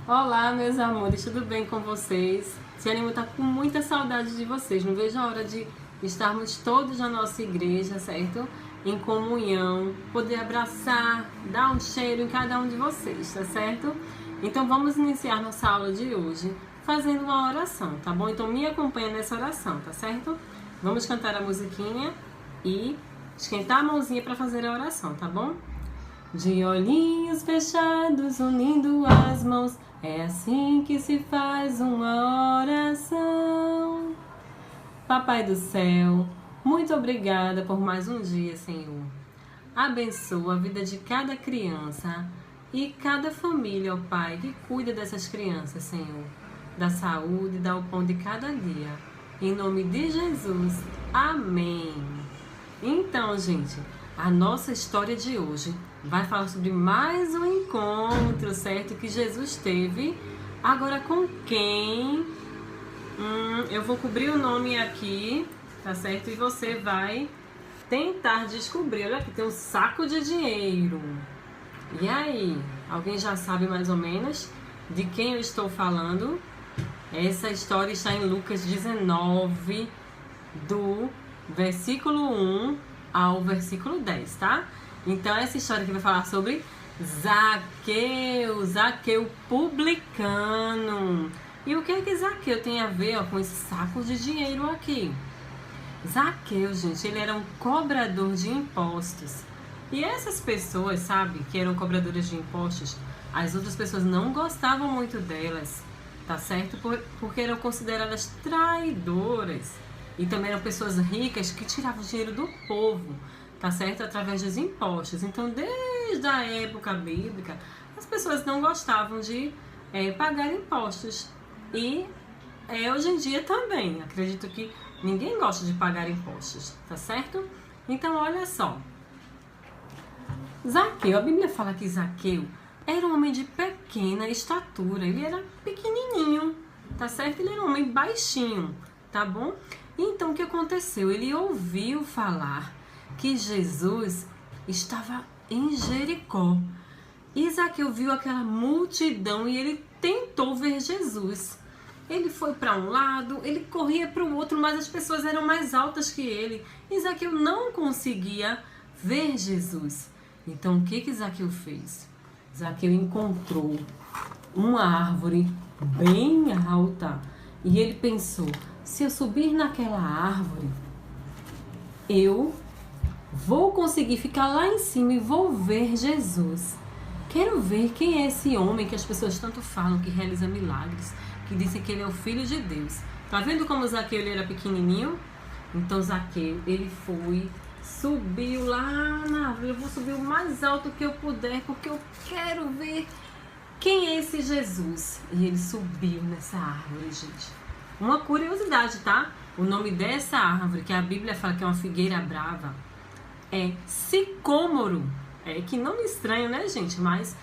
Olá, meus amores, tudo bem com vocês? Tia Animo tá com muita saudade de vocês. Não vejo a hora de estarmos todos na nossa igreja, certo? Em comunhão, poder abraçar, dar um cheiro em cada um de vocês, tá certo? Então vamos iniciar nossa aula de hoje fazendo uma oração, tá bom? Então me acompanha nessa oração, tá certo? Vamos cantar a musiquinha e esquentar a mãozinha para fazer a oração, tá bom? De olhinhos fechados, unindo as mãos, é assim que se faz uma oração. Papai do céu, muito obrigada por mais um dia, Senhor. Abençoa a vida de cada criança e cada família, ó Pai, que cuida dessas crianças, Senhor. Da saúde, dá o pão de cada dia. Em nome de Jesus, amém. Então, gente, a nossa história de hoje vai falar sobre mais um encontro, certo? Que Jesus teve. Agora com quem? Eu vou cobrir o nome aqui, tá certo? E você vai tentar descobrir. Olha aqui, tem um saco de dinheiro. E aí? Alguém já sabe mais ou menos de quem eu estou falando? Essa história está em Lucas 19, do versículo 1 ao versículo 10, tá? Então essa história aqui vai falar sobre Zaqueu publicano. E o que é que Zaqueu tem a ver, ó, com esse saco de dinheiro aqui? Zaqueu, gente, ele era um cobrador de impostos. E essas pessoas, sabe, que eram cobradoras de impostos, as outras pessoas não gostavam muito delas, tá certo? Porque eram consideradas traidoras. E também eram pessoas ricas que tiravam dinheiro do povo, tá certo? Através dos impostos. Então, desde a época bíblica, as pessoas não gostavam de pagar impostos. E hoje em dia também. Acredito que ninguém gosta de pagar impostos, tá certo? Então, olha só. Zaqueu, a Bíblia fala que Zaqueu era um homem de pequena estatura. Ele era pequenininho, tá certo? Ele era um homem baixinho, tá bom? Então, o que aconteceu? Ele ouviu falar que Jesus estava em Jericó. E Zaqueu viu aquela multidão e ele tentou ver Jesus. Ele foi para um lado, ele corria para o outro, mas as pessoas eram mais altas que ele. E Zaqueu não conseguia ver Jesus. Então, o que Zaqueu fez? Zaqueu encontrou uma árvore bem alta e ele pensou: se eu subir naquela árvore, eu vou conseguir ficar lá em cima e vou ver Jesus. Quero ver quem é esse homem que as pessoas tanto falam, que realiza milagres, que dizem que ele é o Filho de Deus. Tá vendo como Zaqueu ele era pequenininho? Então Zaqueu, ele foi, subiu lá na árvore. Eu vou subir o mais alto que eu puder, porque eu quero ver quem é esse Jesus. E ele subiu nessa árvore, gente. Uma curiosidade, tá? O nome dessa árvore, que a Bíblia fala que é uma figueira brava, é sicômoro. Que nome estranho, né, gente? Mas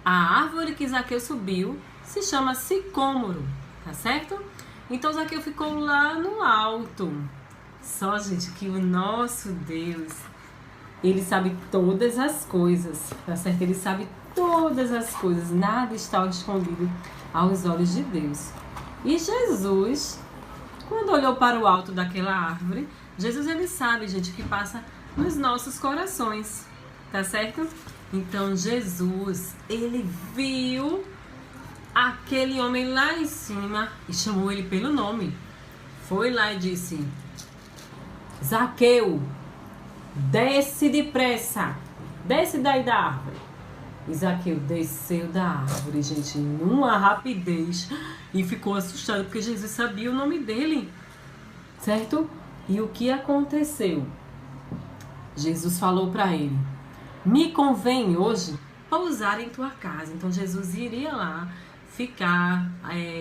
a árvore que Zaqueu subiu se chama sicômoro, tá certo? Então Zaqueu ficou lá no alto. Só, gente, que o nosso Deus, ele sabe todas as coisas, tá certo? Ele sabe todas as coisas. Nada está escondido aos olhos de Deus. E Jesus, quando olhou para o alto daquela árvore, Jesus, ele sabe, gente, o que passa nos nossos corações, tá certo? Então, Jesus, ele viu aquele homem lá em cima e chamou ele pelo nome. Foi lá e disse: Zaqueu, desce depressa, desce daí da árvore. E Zaqueu desceu da árvore, gente, numa rapidez, e ficou assustado porque Jesus sabia o nome dele, certo? E o que aconteceu? Jesus falou para ele: me convém hoje pousar em tua casa. Então Jesus iria lá ficar,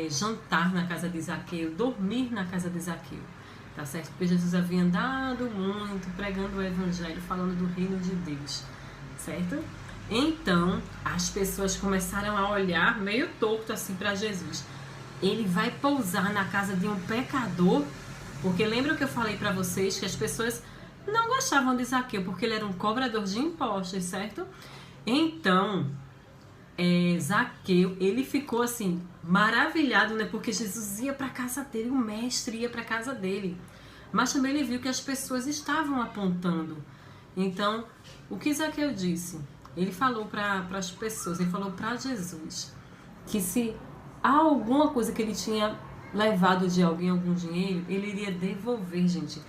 jantar na casa de Zaqueu, dormir na casa de Zaqueu, tá certo? Porque Jesus havia andado muito, pregando o evangelho, falando do reino de Deus, certo? Então, as pessoas começaram a olhar meio torto assim para Jesus. Ele vai pousar na casa de um pecador? Porque lembra que eu falei para vocês que as pessoas não gostavam de Zaqueu porque ele era um cobrador de impostos, certo? Então, Zaqueu, ele ficou assim, maravilhado, né? Porque Jesus ia para casa dele, o mestre ia para casa dele. Mas também ele viu que as pessoas estavam apontando. Então, o que Zaqueu disse? Ele falou para as pessoas, ele falou para Jesus, que se há alguma coisa que ele tinha levado de alguém, algum dinheiro, ele iria devolver, gente,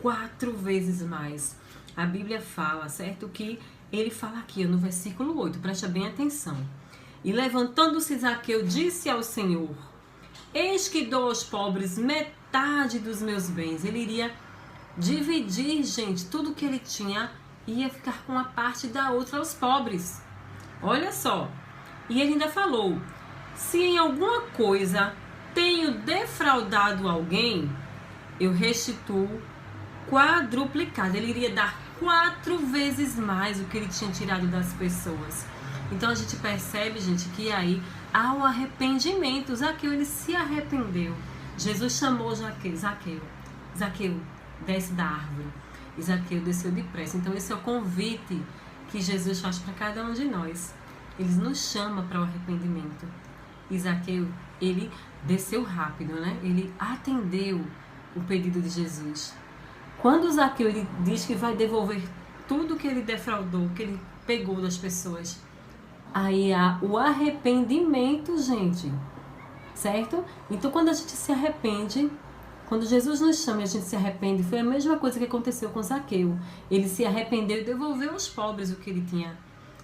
4 vezes mais. A Bíblia fala, certo? Que ele fala aqui, no versículo 8, presta bem atenção. E levantando-se Zaqueu, disse ao Senhor, eis que dou aos pobres metade dos meus bens. Ele iria dividir, gente, tudo que ele tinha, ia ficar com uma parte da outra aos pobres. Olha só. E ele ainda falou, se em alguma coisa tenho defraudado alguém, eu restituo quadruplicado. Ele iria dar 4 vezes mais o que ele tinha tirado das pessoas. Então a gente percebe, gente, que aí há o arrependimento. Zaqueu, ele se arrependeu. Jesus chamou Zaqueu, desce da árvore. E Zaqueu desceu depressa. Então esse é o convite que Jesus faz para cada um de nós. Ele nos chama para o arrependimento. E Zaqueu, ele desceu rápido, né? Ele atendeu o pedido de Jesus. Quando Zaqueu ele diz que vai devolver tudo que ele defraudou, que ele pegou das pessoas, aí há o arrependimento, gente, certo? Então quando a gente se arrepende, quando Jesus nos chama e a gente se arrepende, foi a mesma coisa que aconteceu com Zaqueu. Ele se arrependeu e devolveu aos pobres o que ele tinha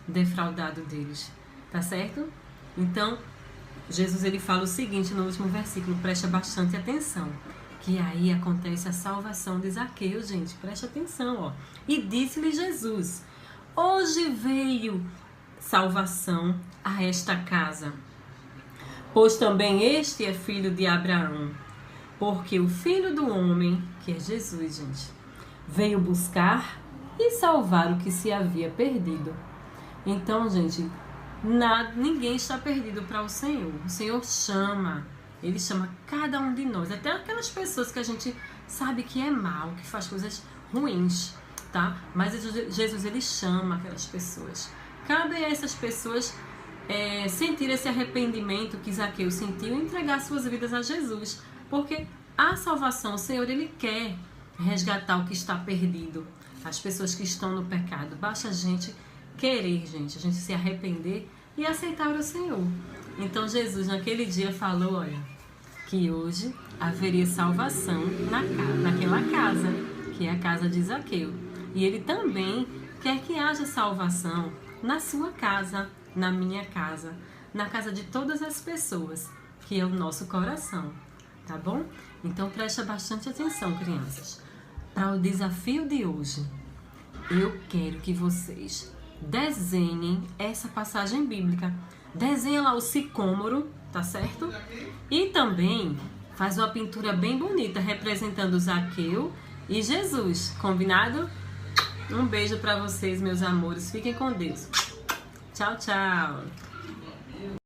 defraudado deles, tá certo? Então Jesus ele fala o seguinte no último versículo, presta bastante atenção, que aí acontece a salvação de Zaqueu, gente, presta atenção, ó. E disse-lhe Jesus, hoje veio salvação a esta casa, pois também este é filho de Abraão, porque o Filho do Homem, que é Jesus, gente, veio buscar e salvar o que se havia perdido. Então, gente, ninguém está perdido para o Senhor. O Senhor chama, Ele chama cada um de nós, até aquelas pessoas que a gente sabe que é mal, que faz coisas ruins, tá? Mas Jesus, Ele chama aquelas pessoas. Cabe a essas pessoas sentir esse arrependimento que Zaqueu sentiu e entregar suas vidas a Jesus. Porque a salvação, o Senhor, Ele quer resgatar o que está perdido. As pessoas que estão no pecado. Basta a gente querer, gente, a gente se arrepender e aceitar o Senhor. Então Jesus naquele dia falou, olha, que hoje haveria salvação naquela casa, que é a casa de Zaqueu. E Ele também quer que haja salvação na sua casa, na minha casa, na casa de todas as pessoas, que é o nosso coração, tá bom? Então presta bastante atenção, crianças. Para o desafio de hoje, eu quero que vocês desenhem essa passagem bíblica. Desenha lá o sicômoro, tá certo? E também faz uma pintura bem bonita representando Zaqueu e Jesus, combinado? Um beijo para vocês, meus amores. Fiquem com Deus. Tchau, tchau.